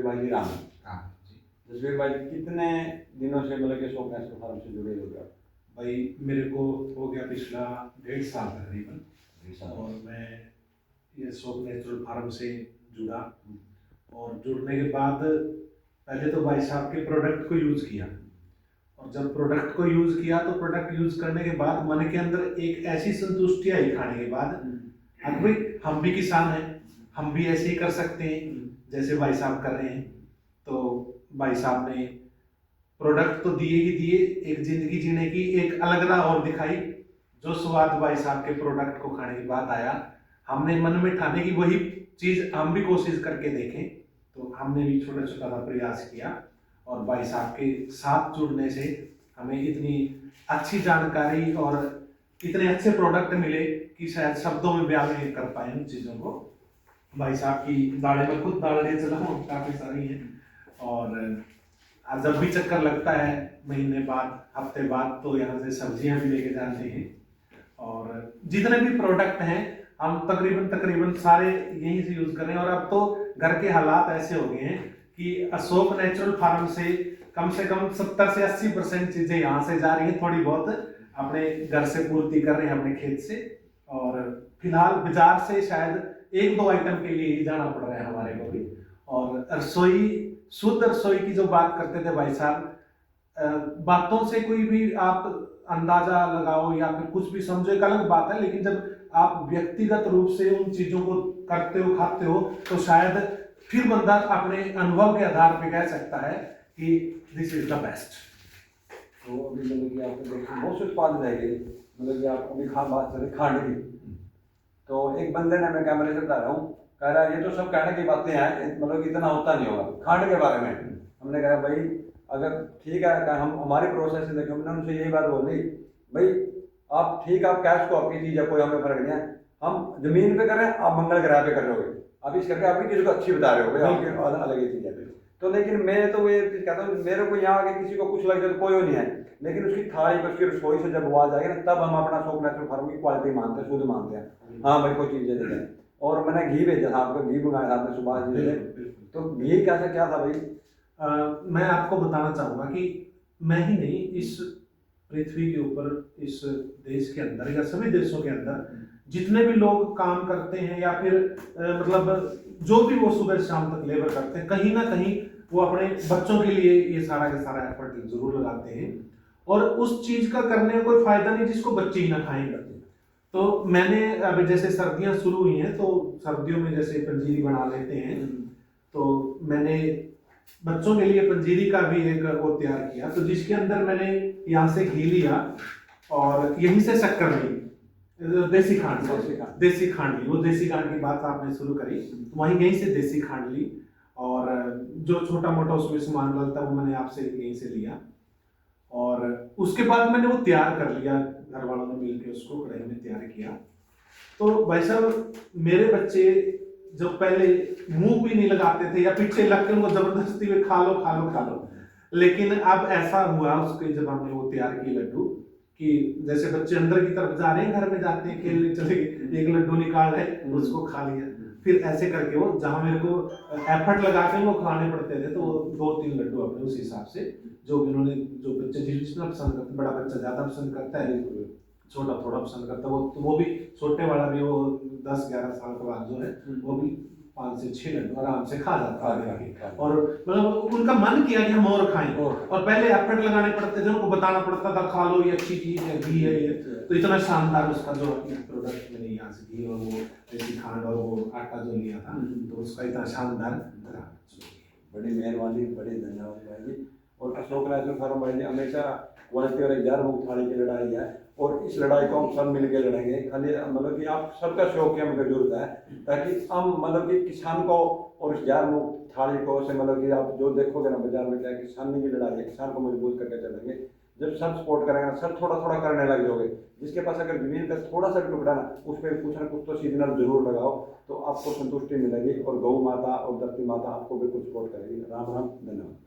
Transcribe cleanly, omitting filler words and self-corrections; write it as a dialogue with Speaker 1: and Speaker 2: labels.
Speaker 1: भाई जी राम।
Speaker 2: हाँ जी।
Speaker 1: जसवीर भाई कितने दिनों से मतलब कि अशोक नेचुरल फार्म से जुड़े हो गए आप?
Speaker 2: भाई मेरे को हो गया पिछला 1.5 साल तकरीबन,
Speaker 1: 1.5 साल।
Speaker 2: और मैं ये अशोक नेचुरल फार्म से जुड़ा। और जुड़ने के बाद पहले तो भाई साहब के प्रोडक्ट को यूज़ किया, और जब प्रोडक्ट को यूज़ किया तो प्रोडक्ट यूज़ करने के बाद मन के अंदर एक ऐसी संतुष्टि आई खाने के बाद, अब भाई हम भी किसान हैं, हम भी ऐसे ही कर सकते हैं जैसे भाई साहब कर रहे हैं। तो भाई साहब ने प्रोडक्ट तो दिए ही दिए, एक जिंदगी जीने की एक अलग राह और दिखाई। जो स्वाद भाई साहब के प्रोडक्ट को खाने के बाद आया, हमने मन में ठाने की वही चीज हम भी कोशिश करके देखें। तो हमने भी छोटा छोटा सा प्रयास किया, और भाई साहब के साथ जुड़ने से हमें इतनी अच्छी जानकारी और इतने अच्छे प्रोडक्ट मिले कि शायद शब्दों में बयान नहीं कर पाए उन चीज़ों को। भाई साहब की दालें मैं खुद दाल ले चला हूँ, काफ़ी सारी हैं। और जब भी चक्कर लगता है महीने बाद, हफ्ते बाद, तो यहाँ से सब्जियां भी लेके जाते हैं। और जितने भी प्रोडक्ट हैं हम तकरीबन तकरीबन सारे यहीं से यूज कर रहे हैं। और अब तो घर के हालात ऐसे हो गए हैं कि अशोक नेचुरल फार्म से कम 70 से 80% चीजें यहाँ से जा रही हैं, थोड़ी बहुत अपने घर से पूर्ति कर रहे हैं अपने खेत से। और फिलहाल बाजार से शायद 1-2 आइटम के लिए ही जाना पड़ रहा है हमारे को भी। और रसोई, शुद्ध रसोई की जो बात करते थे भाई साहब, बातों से कोई भी आप अंदाजा लगाओ या फिर कुछ भी समझो एक अलग बात है, लेकिन जब आप व्यक्तिगत रूप से उन चीजों को करते हो, खाते हो, तो शायद फिर बंदा अपने अनुभव के आधार पे कह सकता है कि दिस इज द बेस्ट।
Speaker 1: तो अभी मतलब कि आपको देखिए बहुत से उत्पाद रह गए, मतलब कि आप अभी बात करें खाने की। तो एक बंदे ने, मैं कैमरे से बता रहा हूँ, कह रहा है ये तो सब कहने की बातें हैं, मतलब कि इतना होता नहीं होगा खाने के बारे में। हमने कहा भाई अगर ठीक है, हम हमारी प्रोसेस से देखें, हमने उनसे यही बात बोली, भाई आप ठीक, आप कैश को आपकी चीज़ है, कोई हमें फर्क नहीं है, हम जमीन पे कर रहे हैं, आप मंगल ग्रह पे कर रहे हो, आप इस करके आपकी चीज़ को अच्छी बता रहे हो, भाई आपकी अलग ही चीज़ है। तो लेकिन मैं तो ये चीज़ कहता हूँ, मेरे को यहाँ आके किसी को कुछ लग जाए तो कोई वो नहीं है, लेकिन उसकी थाली पर, उसकी रसोई से जब आवाज आएगी ना, तब हम अपना अशोक नेचुरल फार्म की क्वालिटी मानते हैं, शुद्ध मानते हैं। हाँ भाई कोई चीज़ दे दें। और मैंने घी भेजा था आपको, घी मंगाया था आपने सुभाष जी से, तो घी कैसे क्या था भाई?
Speaker 2: मैं आपको बताना चाहूँगा कि मैं ही नहीं, इस पृथ्वी के ऊपर, इस देश के अंदर या सभी देशों के अंदर जितने भी लोग काम करते हैं या फिर मतलब जो भी वो सुबह शाम तक लेबर करते हैं, कहीं ना कहीं वो अपने बच्चों के लिए ये सारा का सारा एफर्ट जरूर लगाते हैं। और उस चीज का करने का कोई फायदा नहीं जिसको बच्चे ही ना खाएंगे। तो मैंने अभी जैसे सर्दियां शुरू हुई हैं, तो सर्दियों में जैसे पंजीरी बना लेते हैं, तो मैंने बच्चों के लिए पंजीरी का भी एक वो तैयार किया, तो जिसके अंदर मैंने यहाँ से घी लिया और यहीं से शक्कर ली, देसी खांड ली। वो देसी खांड की बात आपने शुरू करी, तो वहीं यहीं से देसी खांड ली, और जो छोटा मोटा उसमें सामान लगता है वो मैंने आपसे यहीं से लिया। और उसके बाद मैंने वो तैयार कर लिया, घर वालों ने मिलकर उसको कढ़ाई में तैयार किया। तो भाई साहब मेरे बच्चे जो पहले मुंह भी नहीं लगाते थे या पीछे लगकर उनको जबरदस्ती में खा लो खा लो खा लो, लेकिन अब ऐसा हुआ उसके जब हमने वो तैयार किए लड्डू, कि जैसे बच्चे अंदर की तरफ जा रहे हैं, घर में जाते हैं खेलने चले गए, एक लड्डू निकाल रहे उसको खा लिया। फिर ऐसे करके वो जहां मेरे को एफर्ट लगा के वो खिलाने पड़ते थे, तो वो 2-3 लड्डू अपने उस हिसाब से जो भी उन्होंने, जो बच्चे जितना पसंद करते, बड़ा बच्चा ज्यादा पसंद करता है, छोटा थोड़ा पसंद करता है, वो भी छोटे वाला भी, वो 10-11 साल के बाद जो है वो भी 5 से 6 लड्डू आराम से खा जाता है। और मतलब उनका मन किया कि हम और खाएं, और पहले एफर्ट लगाने पड़ते थे, उनको बताना पड़ता था खा लो ये अच्छी चीज है, घी है ये। तो इतना शानदार उसका जो प्रोडक्ट मैंने यहाँ से घी और वो देसी खांड और वो आटा जो लिया था, तो उसका इतना शानदार।
Speaker 1: बड़ी मेहरबानी, बड़ी धन्यवाद भाई जी। और अशोक नेचुरल फार्म भाई जी हमेशा क्वालिटी और एक मुक्त थाली की लड़ाई है, और इस लड़ाई को हम सब मिलकर लड़ेंगे। खाली मतलब कि आप सबका सहयोग की हमें जरूरत है, ताकि हम मतलब कि किसान को और इस जार मुक्त थाली को से मतलब कि आप जो देखोगे ना बाजार में क्या किसानी की लड़ाई है, किसान को मजबूत करके चलेंगे। जब सब सपोर्ट करेंगे ना, सब थोड़ा थोड़ा करने लग जाओगे, जिसके पास अगर जमीन का थोड़ा सा भी टुकड़ा ना, उस पर कुछ ना कुछ तो सिग्नल जरूर लगाओ, तो आपको संतुष्टि मिलेगी, और गौ माता और धरती माता आपको बिल्कुल सपोर्ट करेगी। राम राम, धन्यवाद।